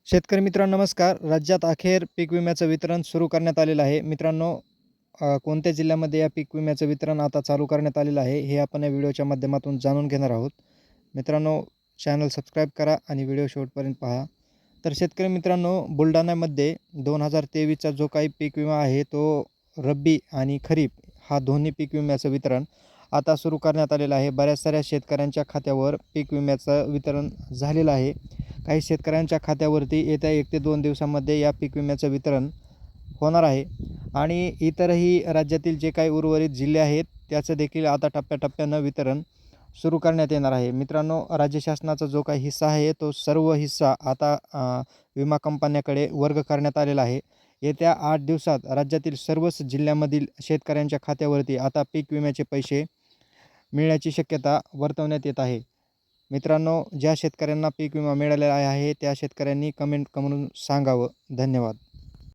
शेतकरी मित्रांनो नमस्कार. राज्यात अखेर पीक विम्याचं वितरण सुरू करण्यात आलेलं आहे. मित्रांनो, कोणत्या जिल्ह्यामध्ये या पीक विम्याचं वितरण आता चालू करण्यात आलेलं आहे, हे आपण या व्हिडिओच्या माध्यमातून जाणून घेणार आहोत. मित्रांनो, चॅनल सबस्क्राईब करा आणि व्हिडिओ शेवटपर्यंत पहा. तर शेतकरी मित्रांनो, बुलढाण्यामध्ये 2023चा जो काही पीक विमा आहे, तो रब्बी आणि खरीप हा दोन्ही पीक विम्याचं वितरण आता सुरू करण्यात आलेलं आहे. बऱ्याच साऱ्या शेतकऱ्यांच्या खात्यावर पीक विम्याचं वितरण झालेलं आहे. काही शेतकऱ्यांच्या खात्यावरती येत्या 1 ते 2 दिवसांमध्ये या पीक विम्याचं वितरण होणार आहे आणि इतरही राज्यातील जे काही उर्वरित जिल्हे आहेत त्याचं देखील आता टप्प्याटप्प्यानं वितरण सुरू करण्यात येणार आहे. मित्रांनो, राज्य शासनाचा जो काही हिस्सा आहे तो सर्व हिस्सा आता विमा कंपन्याकडे वर्ग करण्यात आलेला आहे. येत्या 8 दिवसात राज्यातील सर्वच जिल्ह्यामधील शेतकऱ्यांच्या खात्यावरती आता पीक विम्याचे पैसे मिळण्याची शक्यता वर्तवण्यात येत आहे. मित्रांनो, ज्या शेतकऱ्यांना पीक विमा मिळालेला आहे त्या शेतकऱ्यांनी कमेंट करून सांगावं. धन्यवाद.